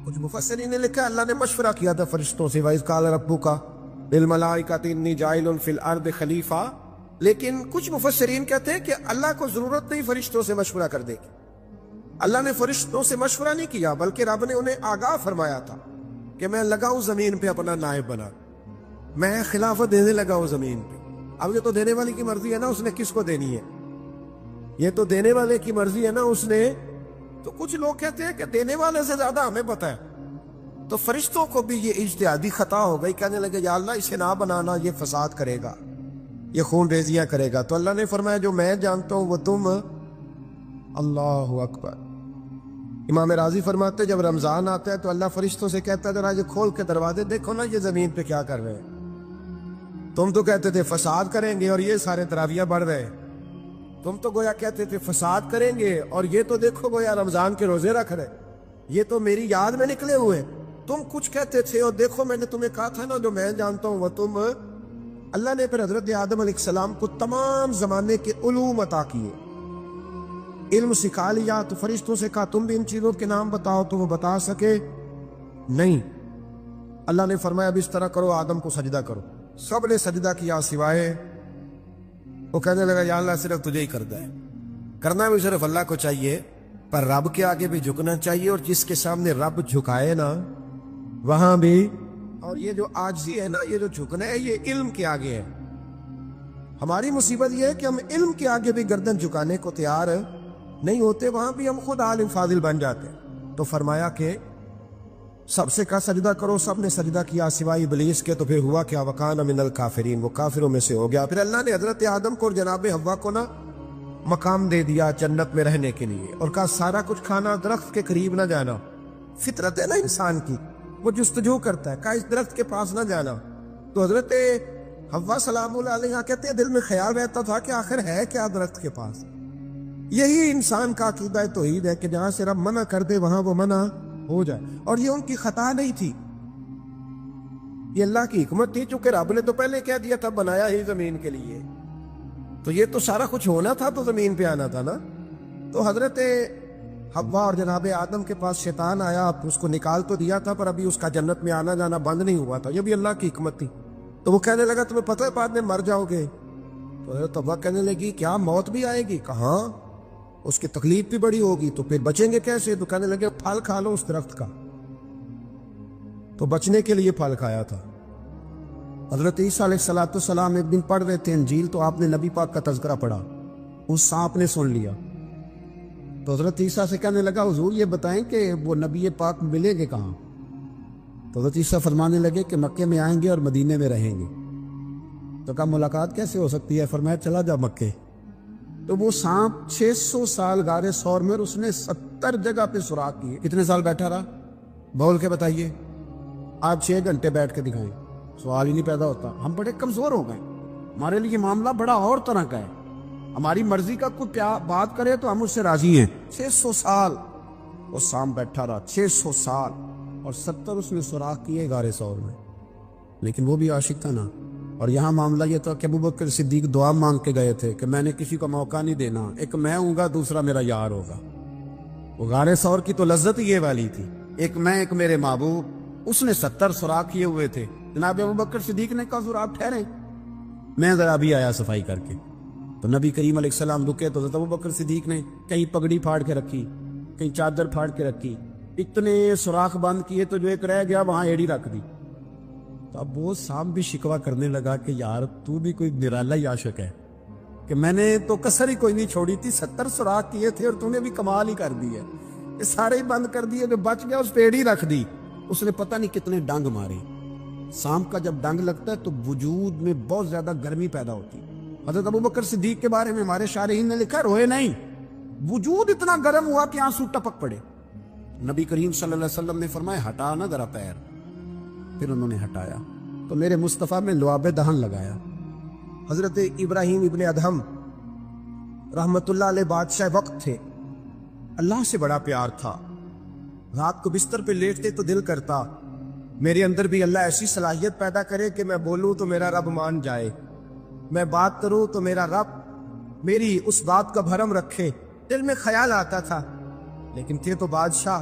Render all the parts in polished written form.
کچھ مفسرین نے لکھا اللہ نے مشورہ کیا تھا فرشتوں سے وَإِذْ قَالَ رَبُّكَ لِلْمَلَائِكَةِ إِنِّي جَاعِلٌ فِي الْأَرْضِ خَلِيفَةً، لیکن کچھ مفسرین کہتے ہیں کہ اللہ کو ضرورت نہیں فرشتوں سے مشورہ کرنے کی. اللہ نے فرشتوں سے مشورہ نہیں کیا، بلکہ رب نے انہیں آگاہ فرمایا تھا کہ میں لگا ہوں زمین پہ اپنا نائب بنا، میں خلافت دینے لگا ہوں زمین پہ. اب یہ تو دینے والے کی مرضی ہے نا اس نے کس کو دینی ہے، یہ تو دینے والے کی مرضی ہے نا اس نے. تو کچھ لوگ کہتے ہیں کہ دینے والے سے زیادہ ہمیں پتہ ہے. تو فرشتوں کو بھی یہ اجتہادی خطا ہو گئی، کہنے لگے یا اللہ اسے نہ بنانا، یہ فساد کرے گا، یہ خون ریزیاں کرے گا. تو اللہ نے فرمایا جو میں جانتا ہوں وہ تم. اللہ اکبر. امام راضی فرماتے جب رمضان آتا ہے تو اللہ فرشتوں سے کہتا ہے ذرا یہ کھول کے دروازے دیکھو نا یہ زمین پہ کیا کر رہے ہیں. تم تو کہتے تھے فساد کریں گے اور یہ سارے تراویح بڑھ رہے، تم تو گویا کہتے تھے فساد کریں گے اور یہ تو دیکھو گویا رمضان کے روزے رکھ رہے، یہ تو میری یاد میں نکلے ہوئے. تم کچھ کہتے تھے اور دیکھو میں نے تمہیں کہا تھا نا جو میں جانتا ہوں وہ تم. اللہ نے پھر حضرت آدم علیہ السلام کو تمام زمانے کے علوم عطا کیے، علم سکھا لیا. تو فرشتوں سے کہا تم بھی ان چیزوں کے نام بتاؤ، تو وہ بتا سکے نہیں. اللہ نے فرمایا اب اس طرح کرو آدم کو سجدہ کرو. سب نے سجدہ کیا سوائے وہ. کہنے لگا یا اللہ صرف تجھے ہی کرنا ہے، کرنا بھی صرف اللہ کو چاہیے، پر رب کے آگے بھی جھکنا چاہیے، اور جس کے سامنے رب جھکائے نا وہاں بھی. اور یہ جو عاجزی ہے نا، یہ جو جھکنا ہے یہ علم کے آگے ہے. ہماری مصیبت یہ ہے کہ ہم علم کے آگے بھی گردن جھکانے کو تیار نہیں ہوتے، وہاں بھی ہم خود عالم فاضل بن جاتے. تو فرمایا کہ سب سے کہا سجدہ کرو، سب نے سجدہ کیا سوائے ابلیس کے. تو پھر ہوا کیا وکان من الکافرین، وہ کافروں میں سے ہو گیا. پھر اللہ نے حضرت آدم کو اور جناب حوا کو نا مقام دے دیا جنت میں رہنے کے لیے، اور کہا سارا کچھ کھانا، درخت کے قریب نہ جانا. فطرت ہے نا انسان کی، وہ جستجو کرتا ہے، کہا اس درخت کے پاس نہ جانا. تو حضرت حوا سلام اللہ علیہ کہتے ہیں دل میں خیال رہتا تھا کہ آخر ہے کیا درخت کے پاس. یہی انسان کا عقیدہ توحید ہے کہ جہاں سے رب منع کر دے وہاں وہ منع ہو جائے. اور یہ ان کی خطا نہیں تھی، یہ اللہ کی حکمت تھی، چونکہ رب نے تو پہلے کہہ دیا تھا بنایا ہی زمین کے لیے، تو یہ تو سارا کچھ ہونا تھا تو زمین پہ آنا تھا نا. تو حضرت حوا اور جناب آدم کے پاس شیطان آیا، اس کو نکال تو دیا تھا پر ابھی اس کا جنت میں آنا جانا بند نہیں ہوا تھا، یہ بھی اللہ کی حکمت تھی. تو وہ کہنے لگا تمہیں پتہ ہے بعد میں مر جاؤ گے. تو حضرت حوا کہنے لگی کیا موت بھی آئے گی؟ کہاں، اس کی تکلیف بھی بڑی ہوگی، تو پھر بچیں گے کیسے؟ تو کہنے لگے پھل کھا لو اس درخت کا. تو بچنے کے لیے پھل کھایا تھا. حضرت عیسیٰ علیہ السلام ایک دن پڑھ رہے تھے انجیل، تو آپ نے نبی پاک کا تذکرہ پڑھا، اس سانپ نے سن لیا. تو حضرت عیسیٰ سے کہنے لگا حضور یہ بتائیں کہ وہ نبی پاک ملیں گے کہاں؟ تو حضرت عیسیٰ فرمانے لگے کہ مکے میں آئیں گے اور مدینے میں رہیں گے. تو کہا ملاقات کیسے ہو سکتی ہے؟ فرمایا چلا جا مکے. تو وہ سانپ 600 سال غار ثور میں، اور اس نے 70 جگہ پہ سوراخ کیے. کتنے سال بیٹھا رہا؟ بول کے بتائیے. آپ 6 گھنٹے بیٹھ کے دکھائیں، سوال ہی نہیں پیدا ہوتا. ہم بڑے کمزور ہو گئے، ہمارے لیے معاملہ بڑا اور طرح کا ہے. ہماری مرضی کا کوئی بات کرے تو ہم اس سے راضی ہیں. 600 سال وہ سانپ بیٹھا رہا، 600 سال، اور 70 اس نے سوراخ کیے غار ثور میں. لیکن وہ بھی عاشق تھا نا. اور یہاں معاملہ یہ تھا کہ ابوبکر صدیق دعا مانگ کے گئے تھے کہ میں نے کسی کو موقع نہیں دینا، ایک میں ہوں گا دوسرا میرا یار ہوگا. وہ غار ثور کی تو لذت یہ والی تھی، ایک میں ایک میرے محبوب. اس نے 70 سوراخ کیے ہوئے تھے. جناب ابوبکر صدیق نے کہا حضور آپ ٹھہریں، میں ذرا بھی آیا صفائی کر کے. تو نبی کریم علیہ السلام رکے تو حضرت ابوبکر صدیق نے کہیں پگڑی پھاڑ کے رکھی، کہیں چادر پھاڑ کے رکھی، اتنے سوراخ بند کیے تو جو ایک رہ گیا وہاں ایڑی رکھ دی. تو اب وہ سانپ بھی شکوہ کرنے لگا کہ یار تو بھی کوئی نرالا ہی عاشق ہے کہ میں نے تو کسر ہی کوئی نہیں چھوڑی تھی، 70 سوراخ کیے تھے اور تو نے بھی کمال ہی کر دی ہے، یہ سارے ہی بند کر دیے، جو بچ گیا اس پہ ایڑی رکھ دی. اس نے پتہ نہیں کتنے ڈنگ مارے. سانپ کا جب ڈنگ لگتا ہے تو وجود میں بہت زیادہ گرمی پیدا ہوتی. حضرت ابوبکر صدیق کے بارے میں ہمارے شارحین نے لکھا روئے نہیں، وجود اتنا گرم ہوا کہ آنسو ٹپک پڑے. نبی کریم صلی اللہ علیہ وسلم نے فرمایا ہٹا نا ذرا پیر. پھر انہوں نے ہٹایا تو میرے مصطفیٰ میں لعاب دہن لگایا. حضرت ابراہیم ابن ادہم رحمت اللہ علیہ بادشاہ وقت تھے، اللہ سے بڑا پیار تھا. رات کو بستر پہ لیٹتے تو دل کرتا میرے اندر بھی اللہ ایسی صلاحیت پیدا کرے کہ میں بولوں تو میرا رب مان جائے، میں بات کروں تو میرا رب میری اس بات کا بھرم رکھے. دل میں خیال آتا تھا، لیکن تھے تو بادشاہ،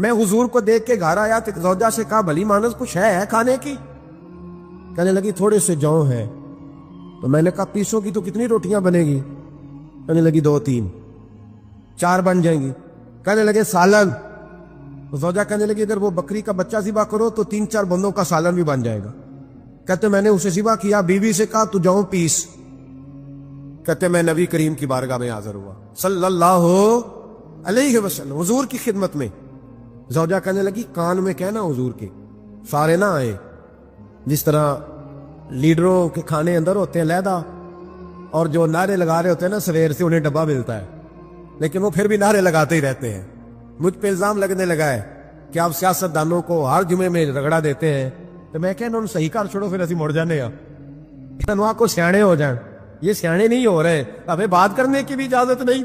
میں حضور کو دیکھ کے گھر آیا تو زوجہ سے کہا بھلی مانس کچھ ہے کھانے کی؟ کہنے لگی تھوڑے سے جو ہیں۔ تو میں نے کہا پیسوں کی تو کتنی روٹیاں بنے گی؟ کہنے لگی 2-3، 4 بن جائیں گی۔ کہنے لگے سالن؟ تو زوجہ کہنے لگی اگر وہ بکری کا بچہ ذبح کرو تو 3-4 بندوں کا سالن بھی بن جائے گا۔ کہتے میں نے اسے ذبح کیا، بیوی سے کہا تو جاؤ پیس۔ کہتے میں نبی کریم کی بارگاہ میں حاضر ہوا صلی اللہ علیہ وسلم، حضور کی خدمت میں۔ زوجہ کہنے لگی کان میں کہنا حضور کے سارے نہ آئے، جس طرح لیڈروں کے کھانے اندر ہوتے ہیں علیحدہ، اور جو نعرے لگا رہے ہوتے ہیں نا سویر سے انہیں ڈبہ ملتا ہے، لیکن وہ پھر بھی نعرے لگاتے ہی رہتے ہیں۔ مجھ پہ الزام لگنے لگا ہے کہ آپ سیاست دانوں کو ہر جمعے میں رگڑا دیتے ہیں، تو میں کہنا صحیح کر چھوڑو پھر اسی مڑ جانے تنوا کو سیانے ہو جائیں۔ یہ سیانے نہیں ہو رہے، ہمیں بات کرنے کی بھی اجازت نہیں۔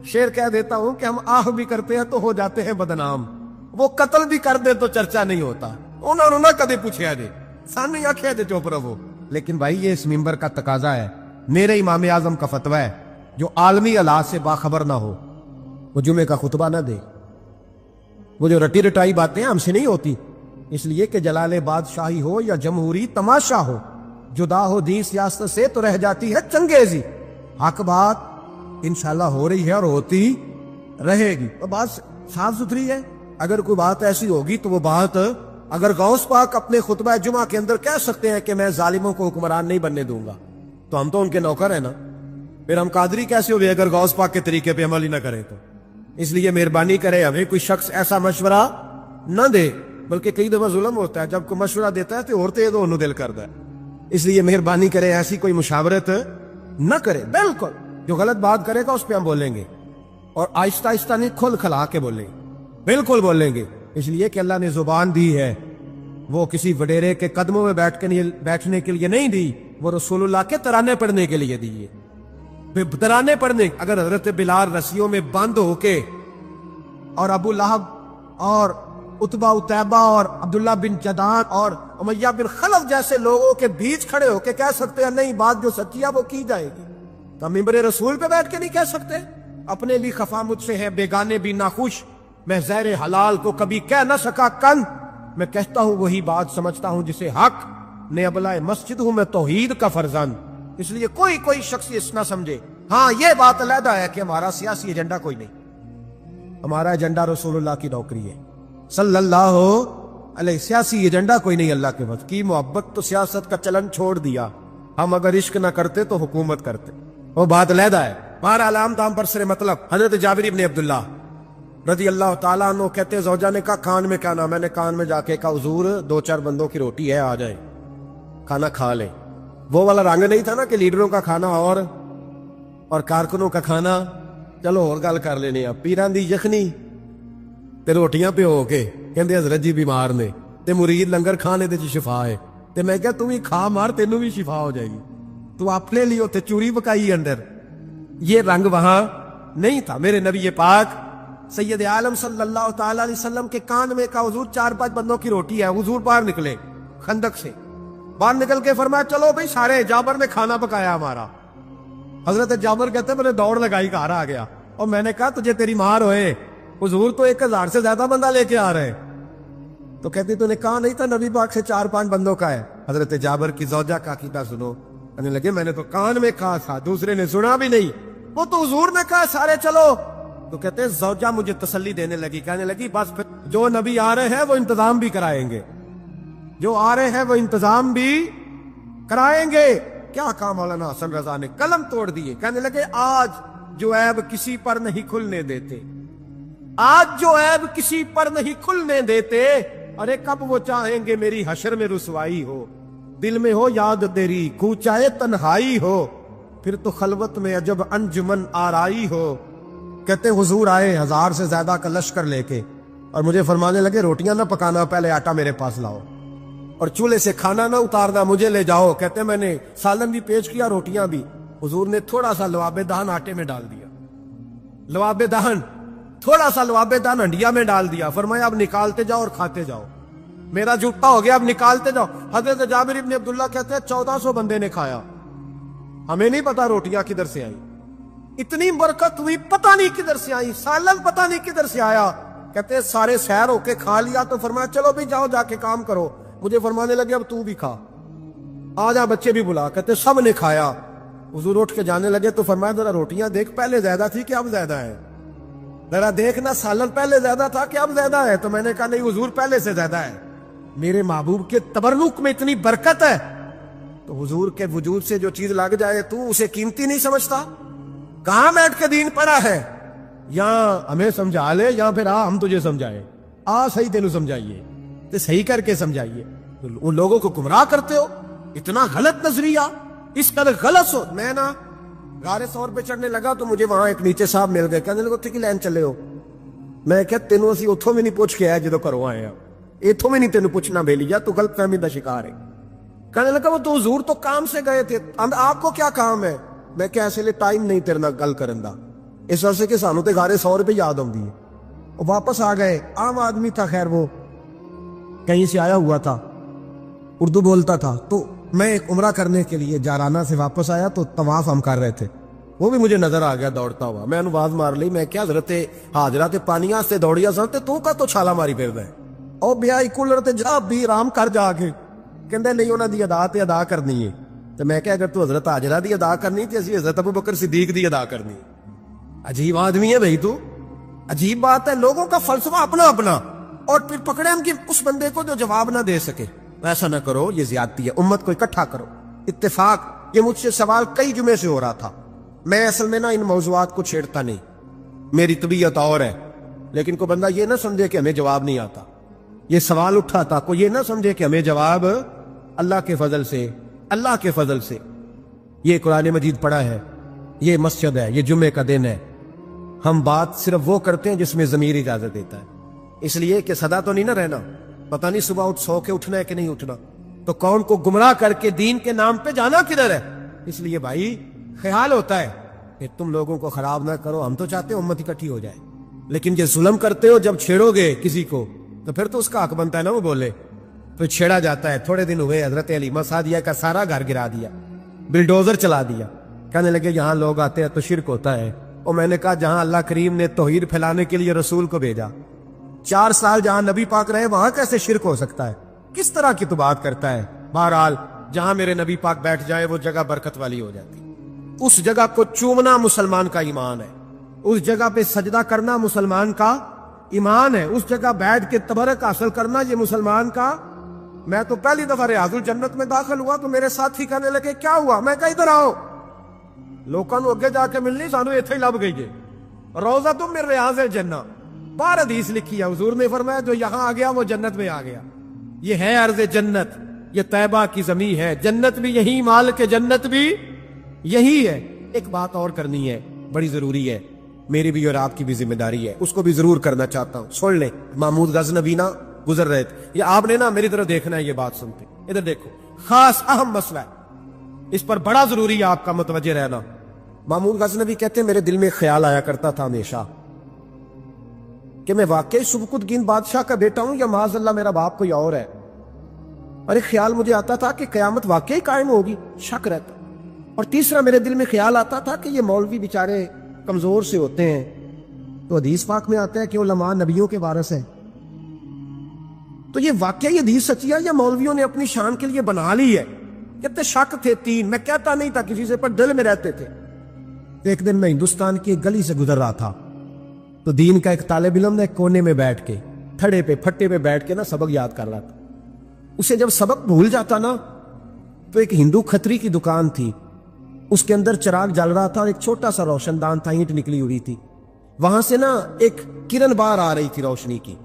شعر کہہ دیتا ہوں کہ ہم آہ بھی کرتے ہیں تو ہو جاتے ہیں بدنام، وہ قتل بھی کر دے تو چرچا نہیں ہوتا۔ انہوں نے کدے پوچھا جے سانو آخیا جے چپ رہو۔ لیکن بھائی یہ اس ممبر کا تقاضا ہے، میرے امام اعظم کا فتویٰ ہے، جو عالمی حالات سے باخبر نہ ہو وہ جمعے کا خطبہ نہ دے۔ وہ جو رٹی رٹائی باتیں ہم سے نہیں ہوتی، اس لیے کہ جلال بادشاہی ہو یا جمہوری تماشا ہو، جدا ہو دین سیاست سے تو رہ جاتی ہے چنگیزی۔ حق بات انشاءاللہ ہو رہی ہے اور ہوتی رہے گی، تو بات صاف ستھری ہے۔ اگر کوئی بات ایسی ہوگی تو وہ بات اگر غوث پاک اپنے خطبہ جمعہ کے اندر کہہ سکتے ہیں کہ میں ظالموں کو حکمران نہیں بننے دوں گا، تو ہم تو ان کے نوکر ہیں نا، پھر ہم قادری کیسے ہوئے اگر غوث پاک کے طریقے پہ عمل ہی نہ کریں تو۔ اس لیے مہربانی کرے ہمیں کوئی شخص ایسا مشورہ نہ دے، بلکہ کئی دفعہ ظلم ہوتا ہے، جب کوئی مشورہ دیتا ہے تو عورتیں تو انہوں دل کرتا ہے، اس لیے مہربانی کرے ایسی کوئی مشاورت نہ کرے۔ بالکل جو غلط بات کرے گا اس پہ ہم بولیں گے، اور آہستہ آہستہ نہیں کھل کھلا کے بولیں گے، بالکل بولیں گے، اس لیے کہ اللہ نے زبان دی ہے، وہ کسی وڈیرے کے قدموں میں بیٹھنے کے لیے نہیں دی، وہ رسول اللہ کے ترانے پڑھنے کے لیے دی ہے۔ ترانے پڑھنے، اگر حضرت بلال رسیوں میں بند ہو کے اور ابو لہب اور عتبہ اتیبہ اور عبداللہ بن جدان اور امیہ بن خلف جیسے لوگوں کے بیچ کھڑے ہو کے کہہ سکتے ہیں نہیں بات جو سچی ہے وہ کی جائے گی، تو ممبر رسول پہ بیٹھ کے نہیں کہہ سکتے؟ اپنے بھی خفا مجھ سے ہے، بیگانے بھی ناخوش، میں زہر حلال کو کبھی کہہ نہ سکا کن، میں کہتا ہوں وہی بات سمجھتا ہوں جسے حق نے ابلہ مسجد ہوں میں توحید کا فرزند۔ اس لیے کوئی شخص اس نہ سمجھے، ہاں یہ بات علیحدہ ہے کہ ہمارا سیاسی ایجنڈا کوئی نہیں، ہمارا ایجنڈا رسول اللہ کی نوکری ہے صلی اللہ علیہ، سیاسی ایجنڈا کوئی نہیں۔ اللہ کے وقت کی محبت تو سیاست کا چلن چھوڑ دیا، ہم اگر عشق نہ کرتے تو حکومت کرتے، وہ بات علیحدہ ہے۔ بہرحال عام طام پر سر مطلب حضرت جابر ابن عبداللہ رضی اللہ تعالیٰ عنہ کہتے زوجہ نے کہا کان میں کیا نام، میں نے کان میں جا کے کہا حضور 2-4 بندوں کی روٹی ہے آ جائیں کھانا کھا لیں۔ وہ والا رنگ نہیں تھا نا کہ لیڈروں کا کھانا اور کارکنوں کا کھانا چلو اور گل کر لینے، پیران دی یخنی تے روٹیاں پہ ہو کے کہندے حضرت جی بیمار نے تے مرید لنگر کھانے دے شفا ہے، تے میں کہا تو بھی کھا مار تینوں بھی شفا ہو جائے گی، تو اپنے لیے تے چوری پکائی اندر۔ یہ رنگ وہاں نہیں تھا۔ میرے نبی پاک سید عالم صلی اللہ تعالی علیہ وسلم کے کان میں کہا حضور 4-5 بندوں کی روٹی ہے۔ حضور باہر نکلے خندق سے، باہر نکل کے فرمایا چلو بھائی سارے، جابر نے کھانا پکایا ہمارا۔ حضرت جابر کہتے میں نے دوڑ لگائی گھر آ گیا، اور میں نے کہا تجھے تیری مار ہوئے، حضور تو 1000 سے زیادہ بندہ لے کے آ رہے، تو کہتی تو نے کہا نہیں تھا نبی پاک سے 4-5 بندوں کا ہے۔ حضرت جابر کی زوجہ کا عقیدہ سنو، کہنے لگے میں نے تو کان میں کہا تھا، دوسرے نے سنا بھی نہیں، وہ تو حضور نے کہا سارے چلو۔ تو کہتے زوجہ مجھے تسلی دینے لگی، کہنے لگی بس پھر جو نبی آ رہے ہیں وہ انتظام بھی کرائیں گے، جو آ رہے ہیں وہ انتظام بھی کرائیں گے۔ کیا کہا مولانا حسن رضا نے، قلم توڑ دیے، کہنے لگے آج جو عیب کسی پر نہیں کھلنے دیتے، آج جو عیب کسی پر نہیں کھلنے دیتے، ارے کب وہ چاہیں گے میری حشر میں رسوائی ہو، دل میں ہو یاد تیری کوچائے تنہائی ہو، پھر تو خلوت میں عجب انجمن آرائی ہو۔ کہتے حضور آئے 1000 سے زیادہ کا لشکر لے کے، اور مجھے فرمانے لگے روٹیاں نہ پکانا، پہلے آٹا میرے پاس لاؤ، اور چولہے سے کھانا نہ اتارنا، مجھے لے جاؤ۔ کہتے میں نے سالن بھی پیش کیا، روٹیاں بھی، حضور نے تھوڑا سا لواب دہن آٹے میں ڈال دیا، لواب دہن تھوڑا سا لواب دہن ہنڈیا میں ڈال دیا، فرمایا اب نکالتے جاؤ اور کھاتے جاؤ، میرا جھوٹا ہو گیا اب نکالتے جاؤ۔ حضرت جابر ابن عبداللہ کہتے ہیں 1400 بندے نے کھایا، ہمیں نہیں پتا روٹیاں کدھر سے آئی، اتنی برکت ہوئی پتہ نہیں کدھر سے آئی، سالن پتہ نہیں کدھر سے آیا، کہتے ہیں سارے سیر ہو کے کھا لیا تو فرمایا چلو بھی جاؤ جا کے کام کرو. مجھے فرمانے لگے اب تو بھی کھا, آ جا بچے بھی بلا. کہتے سب نے کھایا. حضور اٹھ کے جانے لگے تو فرمایا ذرا روٹیاں دیکھ, پہلے زیادہ تھی کہ اب زیادہ ہے, ذرا دیکھنا سالن پہلے زیادہ تھا کہ اب زیادہ ہے. تو میں نے کہا نہیں حضور پہلے سے زیادہ ہے, میرے محبوب کے تبرک میں اتنی برکت ہے. تو حضور کے وجود سے جو چیز لگ جائے تو اسے قیمتی نہیں سمجھتا. کہاں بیٹھ کے دین پڑھا ہے, یا ہمیں سمجھا لے یا پھر ہم تجھے سمجھائے, صحیح تینوں سمجھائیے تو صحیح کر کے سمجھائیے. ان لوگوں کو گمراہ کرتے ہو, اتنا غلط نظریہ, اس قدر غلط ہو. میں نا غار ثور پہ چڑھنے لگا تو مجھے وہاں ایک نیچے صاحب مل گئے, کہنے لگے اتنے کی لین چلے ہو. میں کہ تینوں اسی اتھوں میں نہیں پوچھ کے آئے جدو کرو آئے ہیں, اتھوں میں نہیں تینوں پوچھنا بے لیا, تو غلط فہمی دا شکار ہے. کہنے لگا وہ تو حضور تو کام سے گئے تھے, آپ کو کیا کام ہے. میں کہ ایسے لئے ٹائم نہیں تیرے نال گل کرن دا, اس وجہ سے کہ سانو تے غار ثور پہ یاد آؤندی ہے. وہ واپس آ گئے, عام آدمی تھا, خیر وہ کہیں سے آیا ہوا تھا, اردو بولتا تھا. تو میں ایک عمرہ کرنے کے لیے جارانہ سے واپس آیا تو طواف ہم کر رہے تھے, وہ بھی مجھے نظر آ گیا دوڑتا ہوا. میں انہوں آواز مار لی, میں کیا حضرت حاضرہ تے پانی آستے دوڑیا سن تے تو کا تو چھالا ماری پھر دے, او بیائی کولر تے جا بھی آرام کر جا کے. کہندے نہیں انہاں دی ادا تے ادا کرنی ہے. تو میں کہ اگر تو حضرت حاجرہ دی ادا کرنی تے اسی حضرت ابو بکر صدیق دی ادا کرنی. عجیب آدمی ہے بھائی تو, عجیب بات ہے. لوگوں کا فلسفہ اپنا اپنا, اور پھر پکڑے ہم کہ اس بندے کو جو جواب نہ دے سکے. ایسا نہ کرو, یہ زیادتی ہے. امت کو اکٹھا کرو. اتفاق, یہ مجھ سے سوال کئی جمعے سے ہو رہا تھا. میں اصل میں نا ان موضوعات کو چھیڑتا نہیں, میری طبیعت اور ہے. لیکن کوئی بندہ یہ نہ سمجھے کہ ہمیں جواب نہیں آتا. یہ سوال اٹھا تھا, کوئی یہ نہ سمجھے کہ ہمیں جواب اللہ کے فضل سے, اللہ کے فضل سے. یہ قرآن مجید پڑھا ہے, یہ مسجد ہے, یہ جمعے کا دن ہے. ہم بات صرف وہ کرتے ہیں جس میں ضمیر اجازت دیتا ہے. اس لیے کہ سدا تو نہیں نہ رہنا, پتہ نہیں صبح اٹھ سو کے اٹھنا ہے کہ نہیں اٹھنا, تو کون کو گمراہ کر کے دین کے نام پہ جانا کدھر ہے. اس لیے بھائی خیال ہوتا ہے کہ تم لوگوں کو خراب نہ کرو. ہم تو چاہتے ہیں امت اکٹھی ہو جائے, لیکن جو ظلم کرتے ہو جب چھیڑو گے کسی کو تو پھر تو اس کا حق بنتا ہے نا وہ بولے. تو چھیڑا جاتا ہے. تھوڑے دن ہوئے حضرت حلیمہ سعدیہ کا سارا گھر گرا دیا, بلڈوزر چلا دیا. کہنے لگے یہاں لوگ آتے ہیں تو شرک ہوتا ہے. اور میں نے کہا جہاں اللہ کریم نے توحید پھیلانے کے لیے رسول کو بھیجا, 4 سال جہاں نبی پاک رہے, وہاں کیسے شرک ہو سکتا ہے. کس طرح کی تو بات کرتا ہے. بہرحال جہاں میرے نبی پاک بیٹھ جائے وہ جگہ برکت والی ہو جاتی. اس جگہ کو چومنا مسلمان کا ایمان ہے, اس جگہ پہ سجدہ کرنا مسلمان کا ایمان ہے, اس جگہ بیٹھ کے تبرک حاصل کرنا یہ مسلمان کا. میں تو پہلی دفعہ ریاض الجنت میں داخل ہوا تو میرے ساتھی کہنے لگے کیا ہوا. میں کہا ادھر آؤ, لوکاں نو اگے جا کے ملنی, سانو ایتھے ہی لب گئی ہے. روضۃ من ریاض الجنہ, باہر حدیث لکھی ہے. حضور نے فرمایا جو یہاں آ گیا وہ جنت میں آ گیا. یہ ہے ارض جنت, یہ طیبہ کی زمین ہے. جنت بھی یہی, مال کے جنت بھی یہی ہے. ایک بات اور کرنی ہے, بڑی ضروری ہے, میری بھی اور آپ کی بھی ذمہ داری ہے, اس کو بھی ضرور کرنا چاہتا ہوں. سن لیں, محمود غزنوی نا گزر رہے تھے, یہ آپ نے نا میری طرف دیکھنا ہے, یہ بات سنتے ادھر دیکھو, خاص اہم مسئلہ ہے, اس پر بڑا ضروری ہے آپ کا متوجہ رہنا. محمود غزنوی کہتے ہیں میرے دل میں خیال آیا کرتا تھا ہمیشہ کہ میں واقعی سبکتگین بادشاہ کا بیٹا ہوں یا معاذ اللہ میرا باپ کوئی اور ہے. اور ایک خیال مجھے آتا تھا کہ قیامت واقعی قائم ہوگی, شک رہتا. اور تیسرا میرے دل میں خیال آتا تھا کہ یہ مولوی بیچارے کمزور سے ہوتے ہیں, تو حدیث پاک میں آتا ہے کہ علماء نبیوں کے وارث ہیں. تو یہ واقعی حدیث سچی ہے یا مولویوں نے اپنی شان کے لیے بنا لی ہے. کہتے شک تھے 3, میں کہتا نہیں تھا کسی سے, پر دل میں رہتے تھے. ایک دن میں ہندوستان کی ایک گلی سے گزر رہا تھا تو دین کا ایک طالب علم نے ایک کونے میں بیٹھ کے, تھڑے پہ پھٹے پہ بیٹھ کے نا سبق یاد کر رہا تھا. اسے جب سبق بھول جاتا نا تو ایک ہندو کھتری کی دکان تھی, اس کے اندر چراغ جل رہا تھا اور ایک چھوٹا سا روشن دان تھا, اینٹ نکلی ہوئی تھی, وہاں سے نا ایک کرن باہر آ رہی تھی روشنی کی.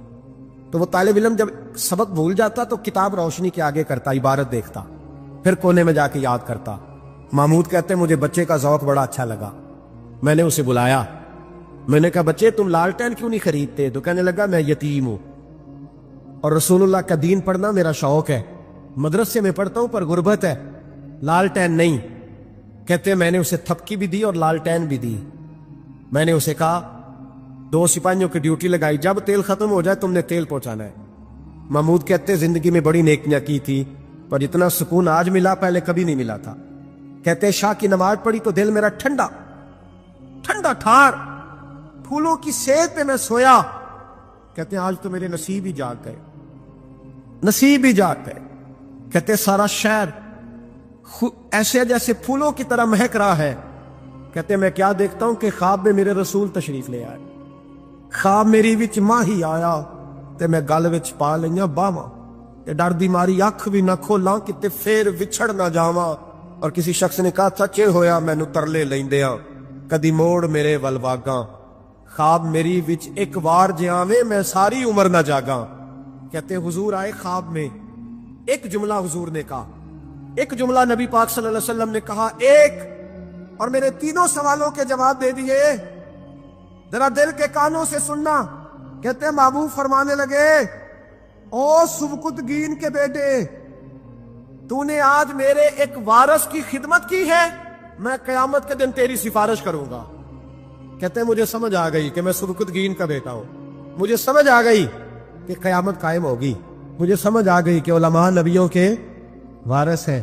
تو وہ طالب علم جب سبق بھول جاتا تو کتاب روشنی کے آگے کرتا, عبارت دیکھتا, پھر کونے میں جا کے یاد کرتا. محمود کہتے مجھے بچے کا ذوق بڑا اچھا لگا. میں نے اسے بلایا, میں نے کہا بچے تم لالٹین کیوں نہیں خریدتے؟ تو کہنے لگا میں یتیم ہوں اور رسول اللہ کا دین پڑھنا میرا شوق ہے, مدرسے میں پڑھتا ہوں پر غربت ہے, لالٹین نہیں. کہتے میں نے اسے تھپکی بھی دی اور لالٹین بھی دی. میں نے اسے کہا 2 سپاہیوں کی ڈیوٹی لگائی, جب تیل ختم ہو جائے تم نے تیل پہنچانا ہے. محمود کہتے زندگی میں بڑی نیکیاں کی تھی پر اتنا سکون آج ملا پہلے کبھی نہیں ملا تھا. کہتے شاہ کی نماز پڑھی تو دل میرا ٹھنڈا ٹھنڈا ٹھار, پھولوں کی سیت پہ میں سویا کہتے ہیں آج تو میرے نصیب ہی جاگ گئے، نصیب ہی جاگ گئے۔ کہتے ہیں سارا شہر ایسے جیسے پھولوں کی طرح مہک رہا ہے۔ کہتے ہیں میں کیا دیکھتا ہوں کہ خواب میں میرے رسول تشریف لے آئے، خواب میری وچ ماہی آیا تے میں گل وچ پا لئیاں باواں تے ڈر دی ماری اکھ بھی نہ کھولاں کتے پھر وچھڑ نہ جاواں۔ اور کسی شخص نے کہا سچے ہویا مینوں ترلے لیندیاں کدی موڑ میرے ول واگاں، خواب میری وچ ایک وار جے آویں میں ساری عمر نہ جاگاں۔ کہتے ہیں حضور آئے خواب میں، ایک جملہ حضور نے کہا، ایک جملہ نبی پاک صلی اللہ علیہ وسلم نے کہا ایک، اور میرے تینوں سوالوں کے جواب دے دیے۔ ذرا دل کے کانوں سے سننا۔ کہتے ہیں محبوب فرمانے لگے او سبکتگین کے بیٹے، تو نے آج میرے ایک وارث کی خدمت کی ہے، میں قیامت کے دن تیری سفارش کروں گا۔ کہتے ہیں مجھے سمجھ آ گئی کہ میں سبکتگین کا بیٹا ہوں، مجھے سمجھ آ گئی کہ قیامت قائم ہوگی، مجھے سمجھ آ گئی کہ علماء نبیوں کے وارث ہیں۔